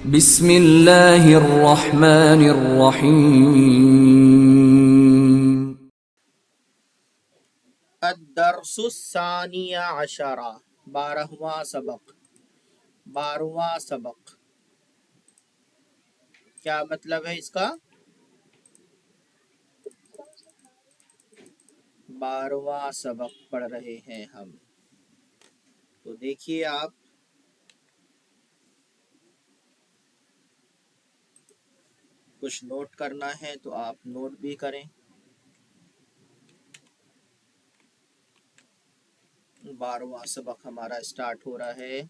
بسم اللہ الرحمن الرحیم۔ الدرس الثانی عشر، 12واں سبق۔ 12واں سبق کیا مطلب ہے اس کا؟ 12واں سبق پڑھ رہے ہیں ہم۔ تو دیکھیے آپ، کچھ نوٹ کرنا ہے تو آپ نوٹ بھی کریں۔ 12واں سبق ہمارا اسٹارٹ ہو رہا ہے۔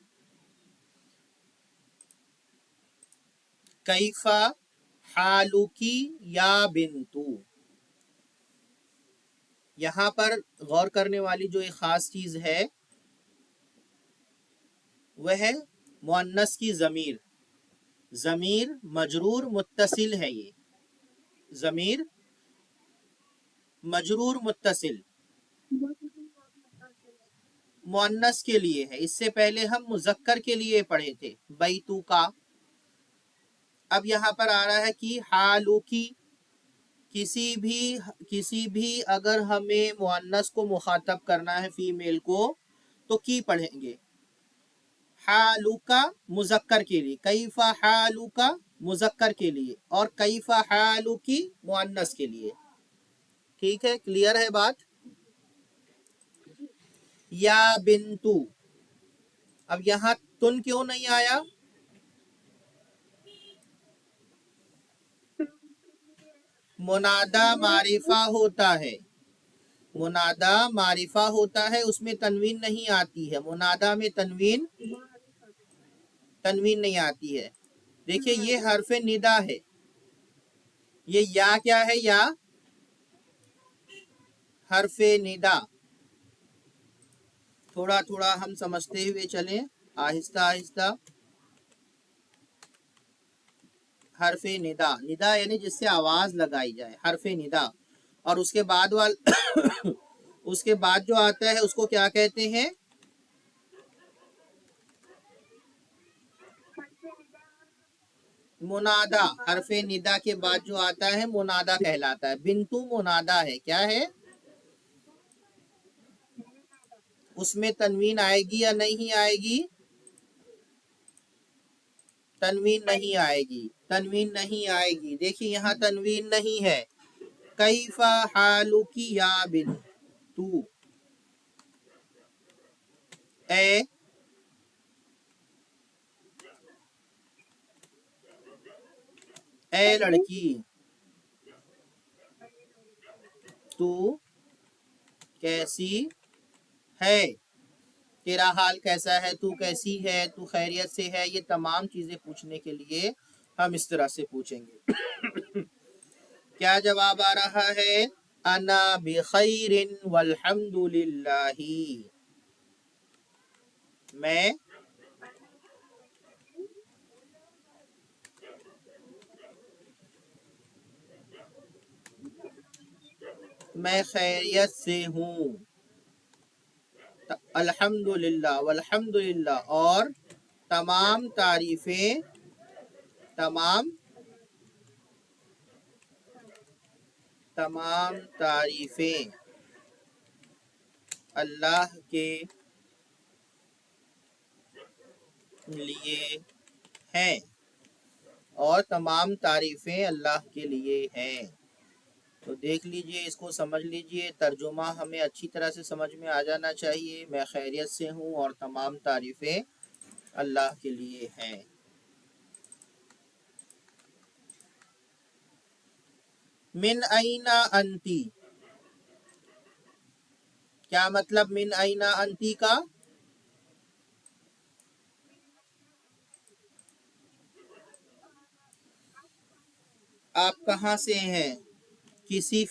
کیف حالکی یا بنتو۔ یہاں پر غور کرنے والی جو ایک خاص چیز ہے وہ ہے مؤنث کی ضمیر۔ ضمیر مجرور متصل ہے، یہ ضمیر مجرور متصل مؤنث کے لیے ہے۔ اس سے پہلے ہم مذکر کے لیے پڑھے تھے بیتو کا۔ اب یہاں پر آ رہا ہے کہ حالو کی، کسی بھی اگر ہمیں مؤنث کو مخاطب کرنا ہے فیمیل کو تو کی پڑھیں گے۔ حالو کا مذکر کے لیے، کیف حالو کا مذکر کے لیے، اور کیف حالو کی مؤنث کے لیے۔ ٹھیک ہے، کلیئر ہے بات؟ یا بنتو، اب یہاں تن کیوں نہیں آیا؟ منادا معرفہ ہوتا ہے، منادا معرفہ ہوتا ہے، اس میں تنوین نہیں آتی ہے۔ منادا میں تنوین نہیں آتی ہے۔ دیکھیے یہ حرف ندا ہے، یہ یا کیا ہے؟ یا حرف ندا۔ تھوڑا تھوڑا ہم سمجھتے ہوئے چلیں، آہستہ آہستہ۔ حرف ندا، ندا یعنی جس سے آواز لگائی جائے، حرف ندا۔ اور اس کے بعد اس کے بعد جو آتا ہے اس کو کیا کہتے ہیں؟ منادا۔ حرف ندا کے بعد جو آتا ہے منادا کہلاتا ہے۔ بنتو منادا ہے، کیا ہے؟ اس میں تنوین آئے گی یا نہیں آئے گی؟ تنوین نہیں آئے گی، تنوین نہیں آئے گی۔ دیکھیے یہاں تنوین نہیں ہے۔ کیف حالکی یا بنتو، اے لڑکی، تو کیسی ہے؟ تیرا حال کیسا ہے؟ تو کیسی ہے؟ تو خیریت سے ہے؟ یہ تمام چیزیں پوچھنے کے لیے ہم اس طرح سے پوچھیں گے۔ کیا جواب آ رہا ہے؟ انا بخیر والحمد للہ، میں خیریت سے ہوں۔ الحمدللہ، والحمدللہ، اور تمام تعریفیں اللہ کے لیے ہیں، اور تمام تعریفیں اللہ کے لیے ہیں۔ تو دیکھ لیجئے، اس کو سمجھ لیجئے، ترجمہ ہمیں اچھی طرح سے سمجھ میں آ جانا چاہیے۔ میں خیریت سے ہوں اور تمام تعریفیں اللہ کے لیے ہیں۔ من این انتی، کیا مطلب من این انتی کا؟ آپ کہاں سے ہیں؟ کسی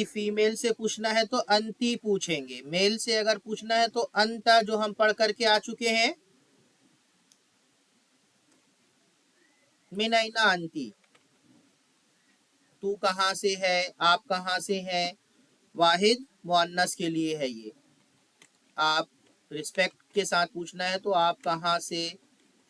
فیمیل سے پوچھنا ہے تو انتی پوچھیں گے، میل سے اگر پوچھنا ہے تو انتا، جو ہم پڑھ کر کے آ چکے ہیں، من این انتی، تو کہاں سے ہے، آپ کہاں سے ہیں۔ واحد مؤنث کے لیے ہے یہ، آپ رسپیکٹ کے ساتھ پوچھنا ہے تو آپ کہاں سے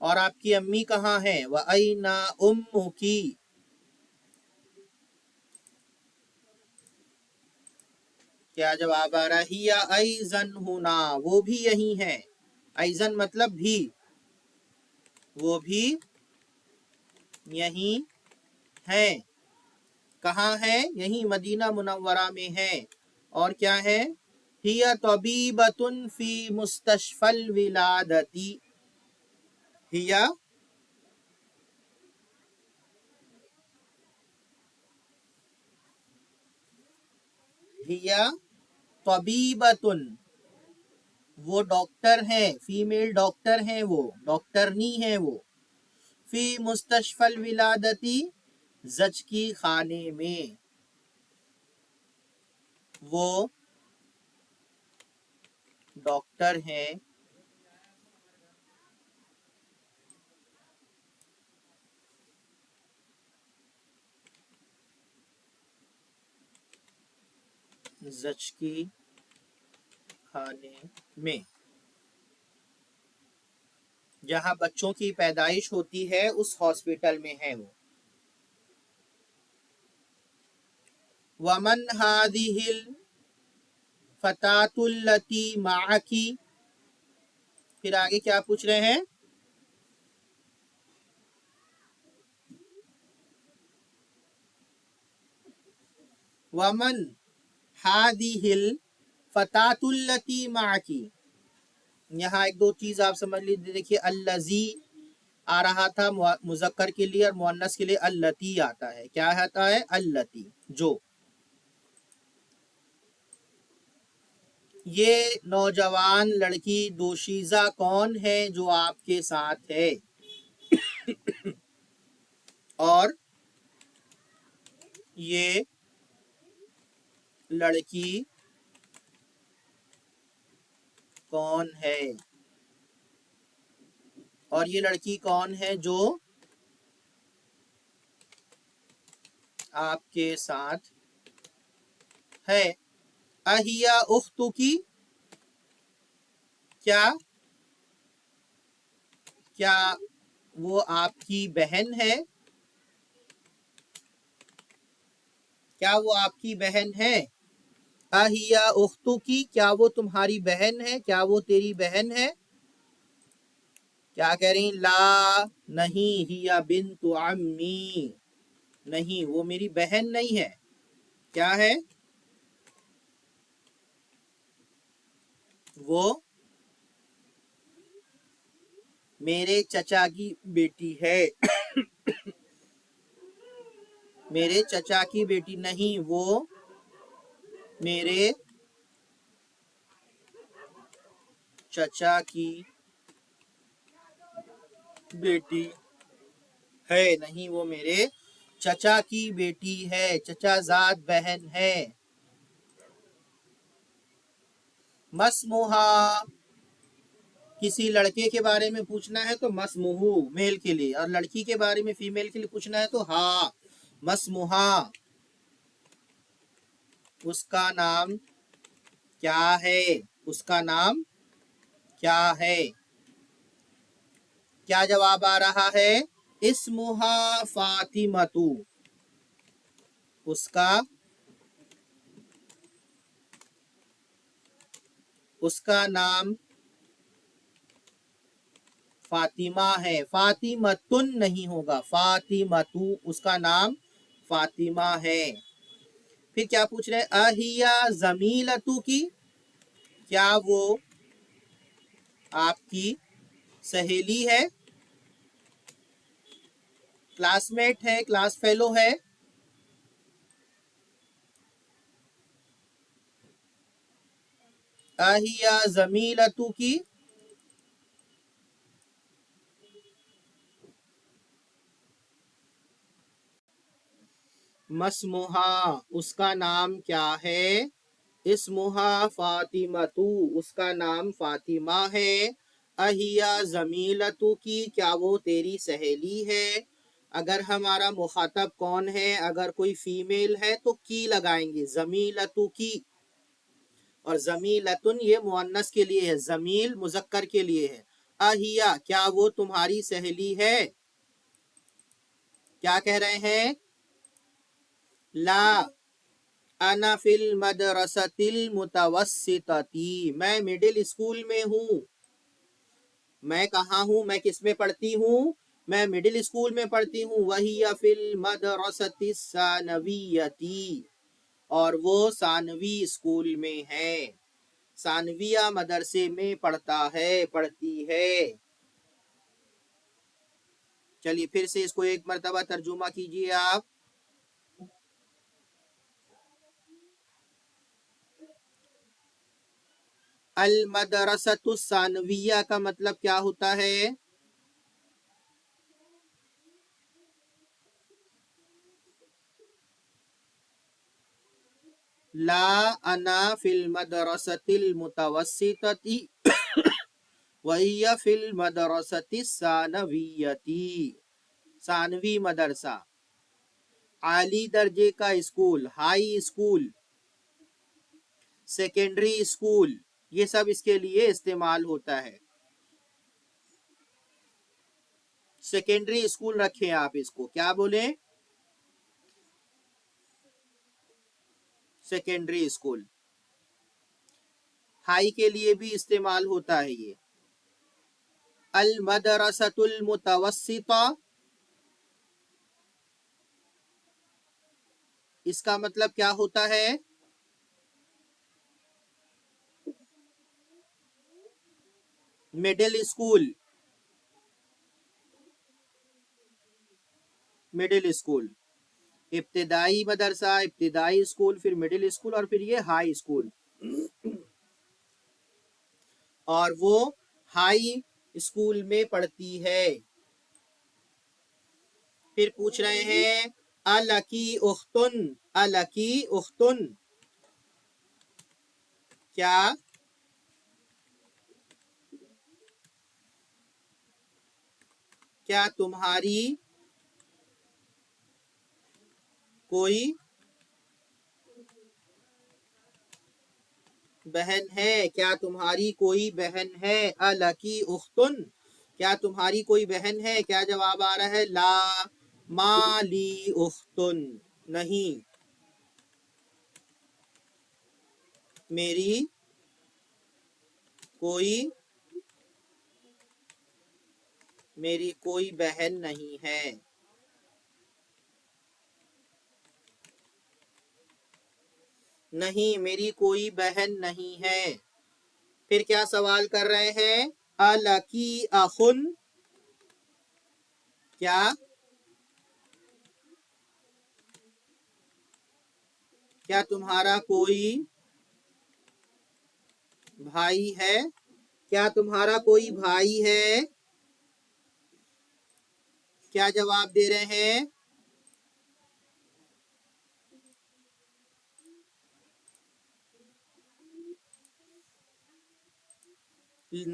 اور آپ کی امی کہاں ہیں؟ وَأَيْنَ أُمُّكِ، کیا جواب آ رہا ہے؟ ہِیَ أَيْضًا هُنَا، وہ بھی یہی ہیں، ایزن مطلب بھی، وہ بھی یہی ہیں، کہاں ہے؟ یہی مدینہ منورہ میں ہے، اور کیا ہے؟ ہِیَ طَبِیبَةٌ فِی مُسْتَشْفَى الْوِلَادَةِ، ہِیَ ہِیَ طَبِیبَةٌ، وہ ڈاکٹر ہیں، فیمیل ڈاکٹر ہیں، وہ ڈاکٹرنی ہیں، وہ فی مستشفی الولادتی، زچگی خانے میں، وہ ڈاکٹر ہیں زچگی خانے میں، جہاں بچوں کی پیدائش ہوتی ہے اس ہاسپٹل میں ہے وہ۔ وَمَنْ هَذِهِ الْفَتَاةُ الَّتِي مَعَكِ، پھر آگے کیا پوچھ رہے ہیں؟ وَمَنْ هَذِهِ الْفَتَاةُ الَّتِي مَعَكِ، یہاں ایک دو چیز آپ سمجھ لیجیے، دیکھیے الذی آ رہا تھا مذکر کے لیے اور مؤنث کے لیے اللتی آتا ہے، کیا آتا ہے؟ اللتی، جو، یہ نوجوان لڑکی دوشیزہ کون ہے جو آپ کے ساتھ ہے؟ اور یہ لڑکی کون ہے؟ اور یہ لڑکی کون ہے جو آپ کے ساتھ ہے؟ اہیہ اختو کی، کیا وہ آپ کی بہن ہے؟ کیا وہ آپ کی بہن ہے؟ اہیہ اختو کی، کیا وہ تمہاری بہن ہے؟ کیا وہ تیری بہن ہے؟ کیا کہہ رہی؟ لا، نہیں، ہیہ بنت عمی، نہیں، وہ میری بہن نہیں ہے، کیا ہے؟ وہ میرے چچا کی بیٹی ہے، میرے چچا کی بیٹی نہیں، وہ میرے چچا کی بیٹی ہے، نہیں، وہ میرے چچا کی بیٹی ہے، چچا زاد بہن ہے۔ مسموہا، کسی لڑکے کے بارے میں پوچھنا ہے تو مسموہو میل کے لیے، اور لڑکی کے بارے میں فیمیل کے لیے پوچھنا ہے تو ہاں مسموہا، اس کا نام کیا ہے؟ اس کا نام کیا ہے؟ کیا جواب آ رہا ہے؟ اسمہا فاطمۃ، اس کا نام فاطمہ ہے، فاطمتن نہیں ہوگا، فاطمۃ، اس کا نام فاطمہ ہے۔ پھر کیا پوچھ رہے؟ اہیہ زمیلتو کی، کیا وہ آپ کی سہیلی ہے، کلاس میٹ ہے، کلاس فیلو ہے؟ اہیہ زمیلتو کی، مسموہا، اس کا نام کیا ہے؟ اسمہا فاطمۃ، اس کا نام فاطمہ ہے۔ اہیہ زمیلتو کی، کیا وہ تیری سہیلی ہے؟ اگر ہمارا مخاطب کون ہے، اگر کوئی فیمیل ہے تو کی لگائیں گے، زمیلتو کی، اور زمیلتن یہ مؤنث کے لیے ہے، زمیل مذکر کے لیے ہے، اہیا کیا وہ تمہاری سہیلی ہے؟ کیا کہہ رہے ہیں؟ لا انا فی المدرسۃ المتوسطۃ، میں مڈل اسکول میں ہوں۔ میں کہاں ہوں؟ میں کس میں پڑھتی ہوں؟ میں مڈل اسکول میں پڑھتی ہوں۔ وہی فی المدرسۃ الثانویۃ، اور وہ ثانوی اسکول میں ہے، ثانویہ مدرسے میں پڑھتا ہے، پڑھتی ہے۔ چلیے پھر سے اس کو ایک مرتبہ ترجمہ کیجئے آپ۔ المدرسۃ الثانویہ کا مطلب کیا ہوتا ہے؟ لا انا فی المدرسۃ المتوسطۃ وہی فی المدرسۃ الثانویۃ، ثانوی مدرسہ، اعلی درجے کا school, high school, secondary school, یہ سب اس کے لیے استعمال ہوتا ہے۔ سیکنڈری اسکول رکھیں آپ اس کو، کیا بولیں؟ Secondary school. ہائی کے لیے بھی استعمال ہوتا ہے یہ۔ المدرسۃ المتوسطہ، اس کا مطلب کیا ہوتا ہے؟ مڈل اسکول، مڈل اسکول، ابتدائی مدرسہ، ابتدائی اسکول، پھر مڈل اسکول، اور پھر یہ ہائی اسکول۔ اور وہ ہائی اسکول میں پڑھتی ہے۔ پھر پوچھ رہے ہیں الکی اختن، الکی اختن، کیا تمہاری کوئی بہن ہے؟ کیا تمہاری کوئی بہن ہے؟ الکی اختن، کیا تمہاری کوئی بہن ہے؟ کیا جواب آ رہا ہے؟ لا مالی اختن، نہیں میری کوئی بہن نہیں ہے۔ نہیں میری کوئی بہن نہیں ہے۔ پھر کیا سوال کر رہے ہیں؟ الکی اخن، کیا تمہارا کوئی بھائی ہے؟ کیا تمہارا کوئی بھائی ہے؟ کیا جواب دے رہے ہیں؟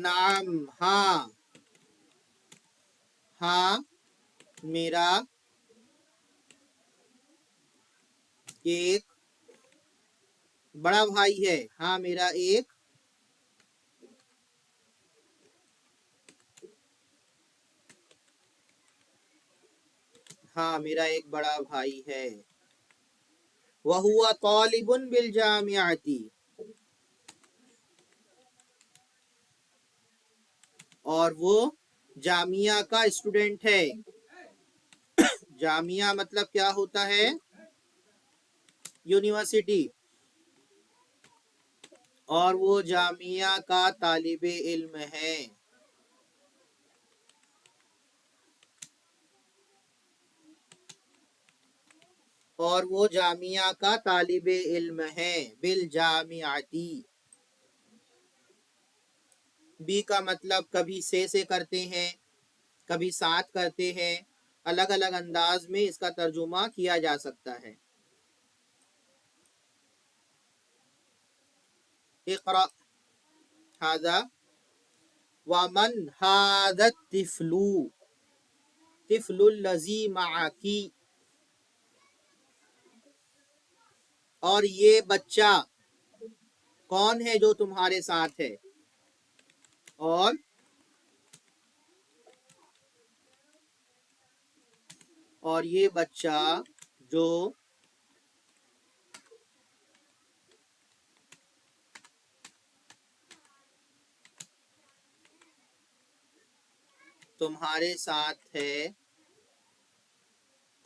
نعم، ہاں، ہاں میرا ایک بڑا بھائی ہے، ہاں میرا ایک بڑا بھائی ہے۔ وَهُوَ طَالِبٌ بِالْجَامِعَةِ، اور وہ جامعہ کا اسٹوڈنٹ ہے۔ جامعہ مطلب کیا ہوتا ہے؟ یونیورسٹی، اور وہ جامعہ کا طالب علم ہے۔ اور وہ جامعہ کا طالب علم ہے، بالجامعۃ۔ بی کا مطلب کبھی سے کرتے ہیں، کبھی ساتھ کرتے ہیں، الگ الگ انداز میں اس کا ترجمہ کیا جا سکتا ہے۔ اقرأ ھذا ومن ھذا الطفل الذی معک، اور یہ بچہ کون ہے جو تمہارے ساتھ ہے؟ اور اور یہ بچہ جو تمہارے ساتھ ہے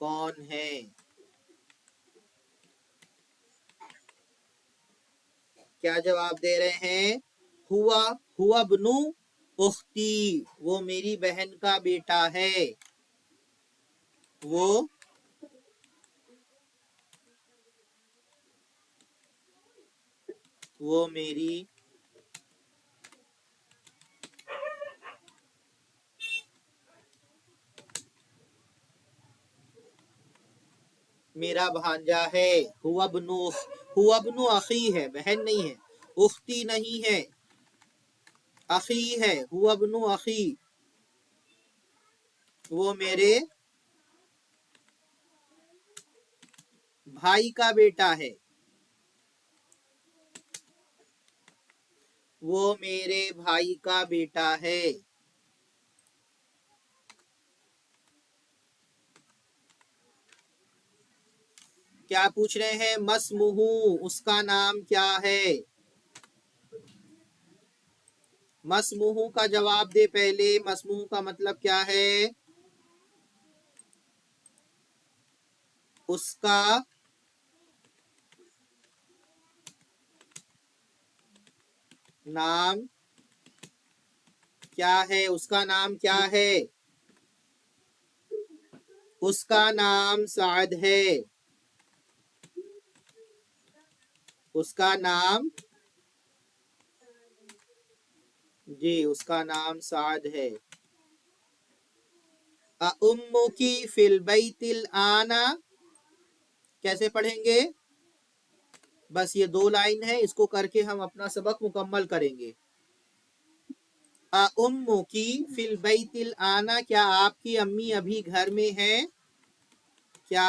کون ہے؟ کیا جواب دے رہے ہیں؟ ہوا بنو اختی، وہ میری بہن کا بیٹا ہے، وہ میری میرا بھانجا ہے۔ ہوا بنو اخی ہے، بہن نہیں ہے، اختی نہیں ہے، اخی ہے، ہوا بنو اخی، وہ میرے بھائی کا بیٹا ہے، وہ میرے بھائی کا بیٹا ہے۔ کیا پوچھ رہے ہیں؟ مسمہ، اس کا نام کیا ہے؟ مسمہ کا جواب دے پہلے۔ مسمہ کا مطلب کیا ہے؟ اس کا نام کیا ہے؟ اس کا نام کیا ہے؟ اس کا نام سعد ہے، اس کا نام جی اس کا نام سعد ہے۔ اُمُّکی فی البیت الآن، کیسے پڑھیں گے؟ بس یہ 2 لائن ہے، اس کو کر کے ہم اپنا سبق مکمل کریں گے۔ اُمُّکی فی البیت الآن، کیا آپ کی امی ابھی گھر میں ہیں؟ کیا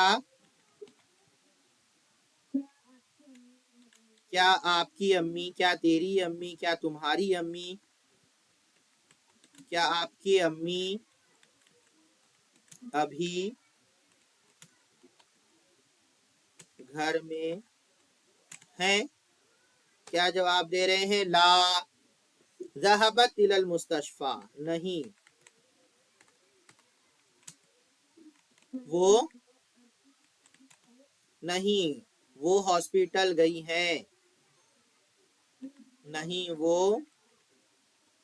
آپ کی امی، کیا تیری امی، کیا تمہاری امی، کیا آپ کی امی ابھی گھر میں ہیں؟ کیا جواب دے رہے ہیں؟ لا، ذہبت الی المستشفی، نہیں، وہ نہیں، وہ ہاسپٹل گئی ہیں، نہیں، وہ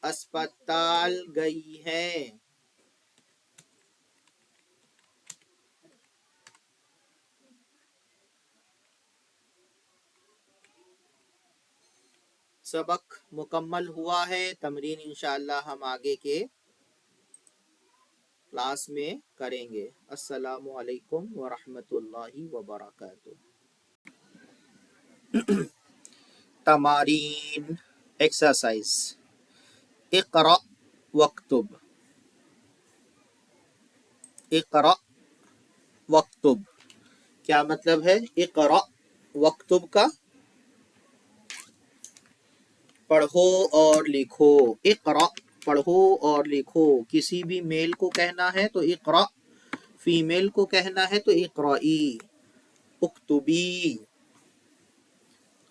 اسپتال گئی ہیں۔ سبق مکمل ہوا ہے، تمرین انشاءاللہ ہم آگے کے کلاس میں کریں گے۔ السلام علیکم ورحمۃ اللہ وبرکاتہ۔ تمارین، ایکسرسائز، اقرأ واکتب، اقرأ واکتب، کیا مطلب ہے اقرأ واکتب کا؟ پڑھو اور لکھو، اقرأ پڑھو اور لکھو، کسی بھی میل کو کہنا ہے تو اقرأ، فیمیل کو کہنا ہے تو اقرئی، اکتبی،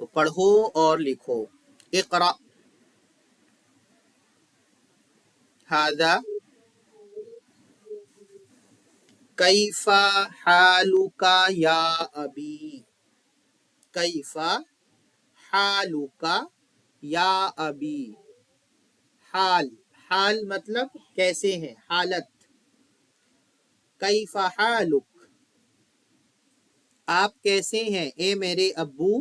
تو پڑھو اور لکھو۔ اقرأ، ھذا، کیف حالک یا ابی، کیف حالک یا ابی، حال مطلب کیسے ہیں، حالت، کیف حالک، آپ کیسے ہیں اے میرے ابو،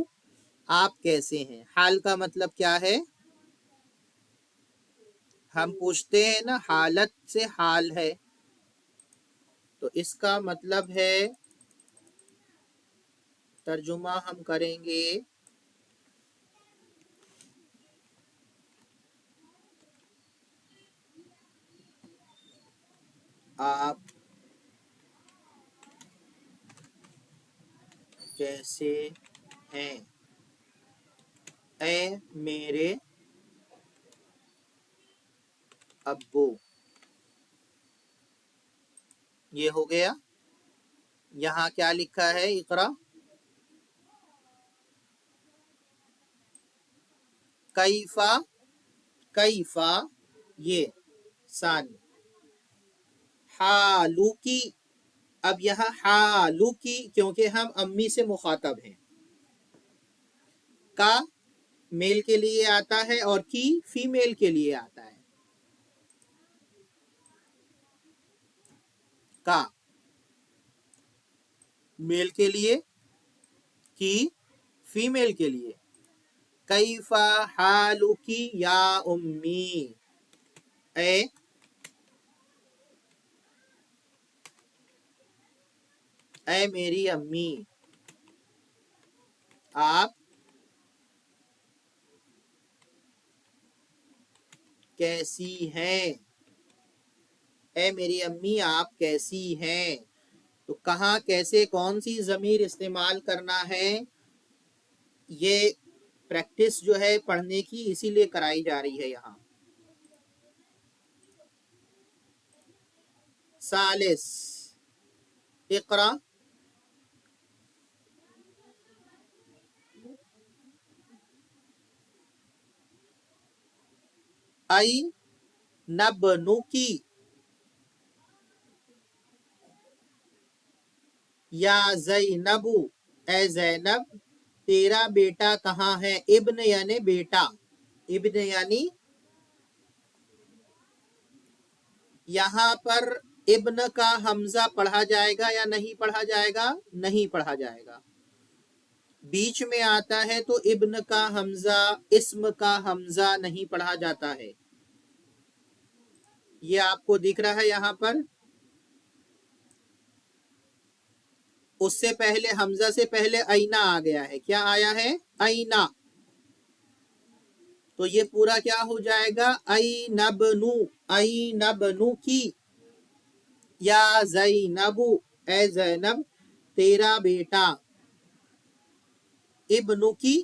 آپ کیسے ہیں؟ حال کا مطلب کیا ہے؟ ہم پوچھتے ہیں نا حالت سے حال ہے، تو اس کا مطلب ہے، ترجمہ ہم کریں گے، آپ کیسے ہیں اے میرے ابو، یہ ہو گیا۔ یہاں کیا لکھا ہے؟ اقرا. کیفا، کیفا یہ ثانی. حالو کی، اب یہاں حالو کی کیونکہ ہم امی سے مخاطب ہیں. کا میل کے لیے آتا ہے اور کی فیمیل کے لیے آتا ہے. کا میل کے لیے، کی فیمیل کے لیے. کیفا حالکی یا امی، اے میری امی آپ کیسی ہیں؟ اے میری امی آپ کیسی ہیں؟ تو کہاں، کیسے، کون سی ضمیر استعمال کرنا ہے، یہ پریکٹس جو ہے پڑھنے کی اسی لیے کرائی جا رہی ہے یہاں. ثالث اقرا. ای نبنو کی، یا زینبو اے زینب تیرا بیٹا کہاں ہے؟ ابن یعنی بیٹا، ابن یعنی، یہاں پر ابن کا حمزہ پڑھا جائے گا یا نہیں پڑھا جائے گا؟ نہیں پڑھا جائے گا. بیچ میں آتا ہے تو ابن کا حمزہ، اسم کا حمزہ نہیں پڑھا جاتا ہے. یہ آپ کو دکھ رہا ہے یہاں پر. اس سے پہلے حمزہ سے پہلے اینا آ گیا ہے. کیا آیا ہے؟ اینا. تو یہ پورا کیا ہو جائے گا؟ اینبنو، اینبنو کی، یا زینبو اے زینب تیرا بیٹا. ابنو کی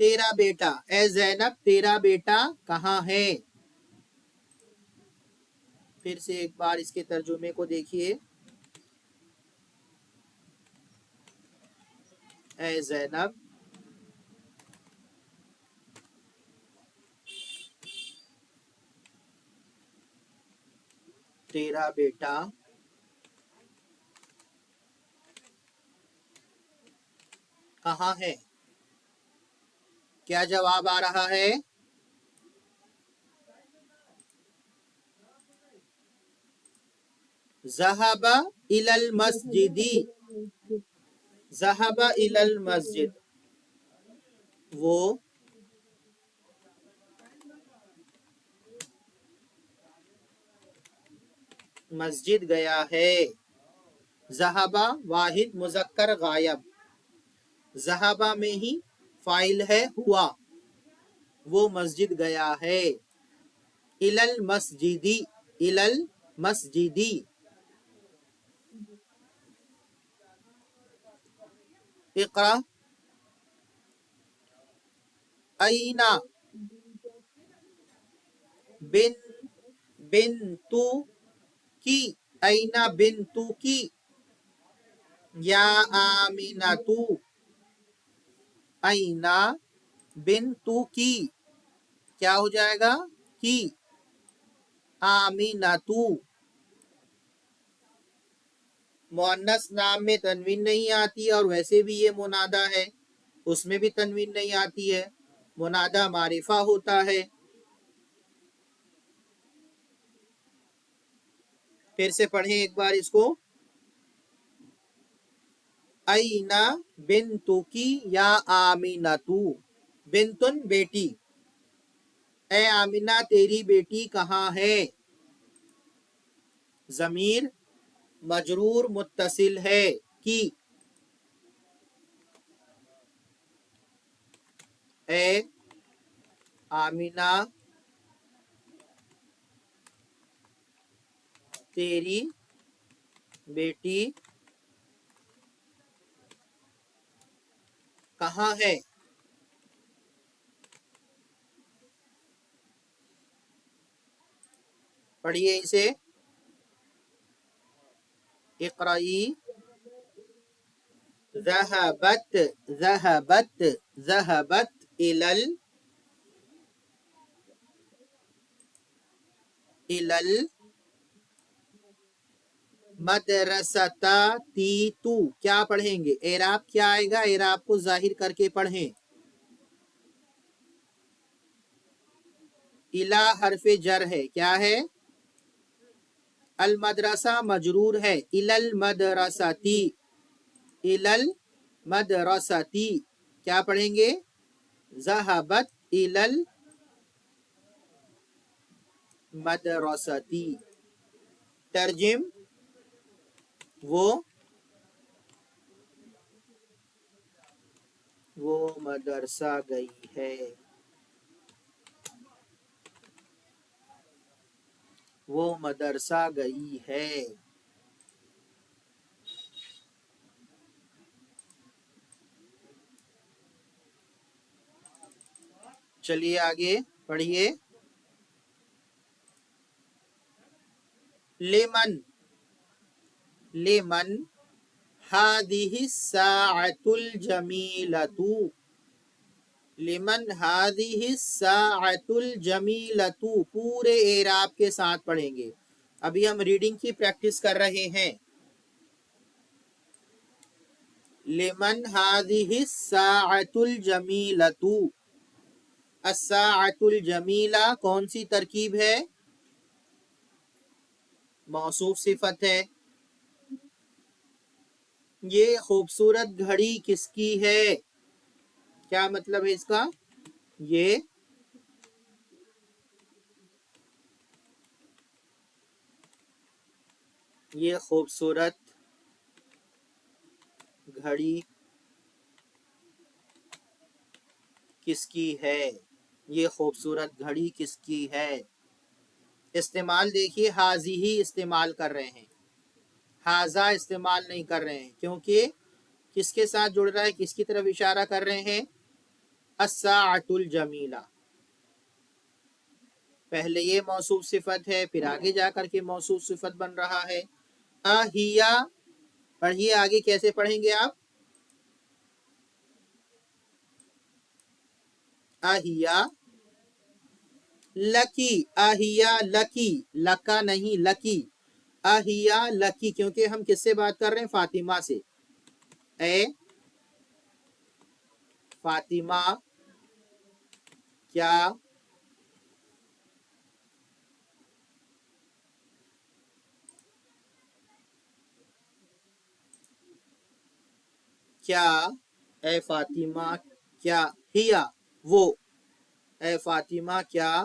تیرا بیٹا، اے زینب تیرا بیٹا کہاں ہے؟ پھر سے ایک بار اس کے ترجمے کو دیکھیے. اے زینب تیرا بیٹا کہاں ہے؟ کیا جواب آ رہا ہے؟ ذهب الى المسجد، ذهب الى المسجد وہ مسجد گیا ہے. ذهب واحد مذکر غائب، ذهب میں ہی فاعل ہے ہوا، وہ مسجد گیا ہے. الى المسجد، الى المسجد. اقرا. اینا بن، بنتو کی، اینا بنتو کی، یا آمینتو اینا بنتو کی، کیا ہو جائے گا؟ کی. آمینتو مؤنث نام میں تنوین نہیں آتی اور ویسے بھی یہ منادا ہے، اس میں بھی تنوین نہیں آتی ہے. منادا معرفہ ہوتا ہے. پھر سے پڑھیں ایک بار اس کو. اینا بنتو کی یا آمینتو، بنتن بیٹی، اے آمینہ تیری بیٹی کہاں ہے؟ ضمیر مجرور متصل ہے کی، اے آمینہ تیری بیٹی کہاں ہے؟ پڑھیے اسے. اقرائی ذهبت ذهبت ذهبت الى المدرسة تیتو کیا پڑھیں گے اعراب کیا آئے گا اعراب کو ظاہر کر کے پڑھیں الى حرف جر ہے کیا ہے المدرسہ مجرور ہے الى المدرستی الى المدرستی کیا پڑھیں گے ذهبت الى المدرستی ترجم وہ مدرسہ گئی ہے وہ مدرسہ گئی ہے چلیے آگے پڑھیے لمن لمن هذه الساعة الجميلة لمن هذه الساعة الجميلة پورے اعراب کے ساتھ پڑھیں گے ابھی ہم ریڈنگ کی پریکٹس کر رہے ہیں لمن هذه الساعة الجميلة الساعة الجمیلہ کون سی ترکیب ہے موصوف صفت ہے یہ خوبصورت گھڑی کس کی ہے کیا مطلب ہے اس کا یہ خوبصورت گھڑی کس کی ہے یہ خوبصورت گھڑی کس کی ہے استعمال دیکھیے حاضی ہی استعمال کر رہے ہیں حاضہ استعمال نہیں کر رہے ہیں کیونکہ کس کے ساتھ جڑ رہا ہے کس کی طرف اشارہ کر رہے ہیں الساعۃ الجمیلہ پہلے یہ موصوف صفت ہے پھر آگے جا کر کے موصوف صفت بن رہا ہے اہیا پڑھیے آگے کیسے پڑھیں گے آپ اہیا لکی اہیا لکی لکا نہیں لکی اہیا لکی کیونکہ ہم کس سے بات کر رہے ہیں فاطمہ سے اے فاطمہ کیا کیا اے فاطمہ کیا ہیا وہ اے فاطمہ کیا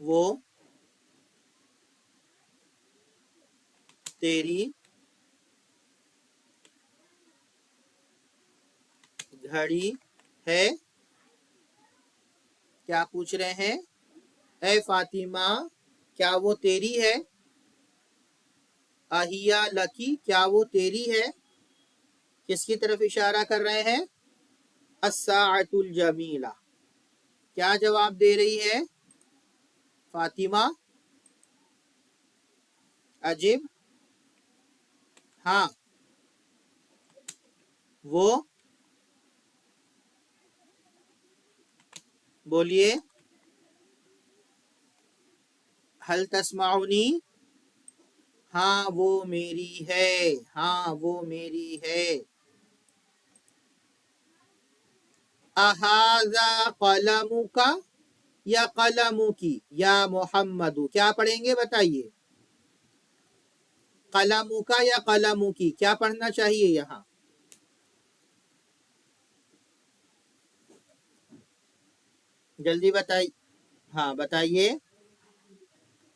وہ تیری گھڑی ہے کیا پوچھ رہے ہیں اے فاطمہ کیا وہ تیری ہے اہیا لکی کیا وہ تیری ہے کس کی طرف اشارہ کر رہے ہیں الساعۃ الجمیلہ کیا جواب دے رہی ہے فاطمہ عجیب ہاں وہ بولیے حل تسمعونی ہاں وہ میری ہے ہاں وہ میری ہے اہذا قلمک یا قلمکی یا محمد کیا پڑھیں گے بتائیے قلمک یا قلمکی کیا پڑھنا چاہیے یہاں جلدی بتائیے ہاں بتائیے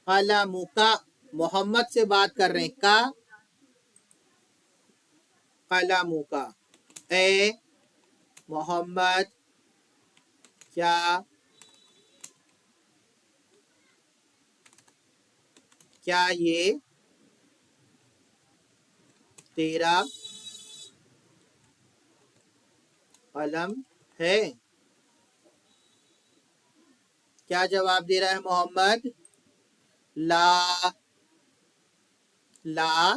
قلمک محمد سے بات کر رہے ہیں کا قلمک اے محمد کیا یہ تیرا قلم ہے کیا جواب دے رہا ہے محمد لا لا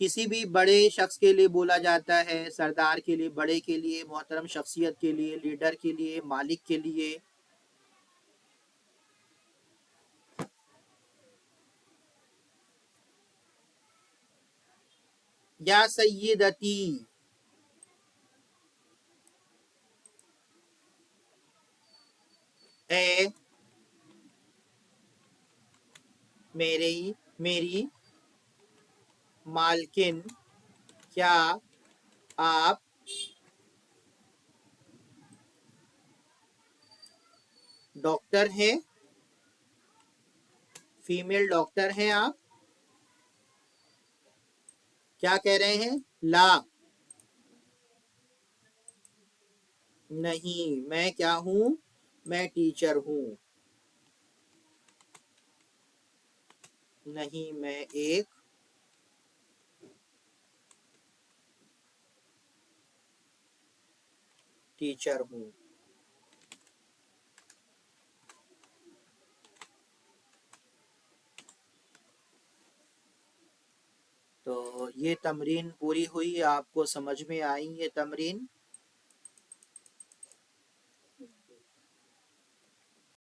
کسی بھی بڑے شخص کے لیے بولا جاتا ہے، سردار کے لیے، بڑے کے لیے، محترم شخصیت کے لیے، لیڈر کے لیے، مالک کے لیے. یا سیدتی، اے میری مالکن، کیا آپ ڈاکٹر ہیں؟ فیمیل ڈاکٹر ہیں آپ؟ کیا کہہ رہے ہیں؟ لا، نہیں. میں کیا ہوں؟ میں ٹیچر ہوں. نہیں، میں ایک ٹیچر ہوں. تو یہ تمرین پوری ہوئی، آپ کو سمجھ میں آئی یہ تمرین؟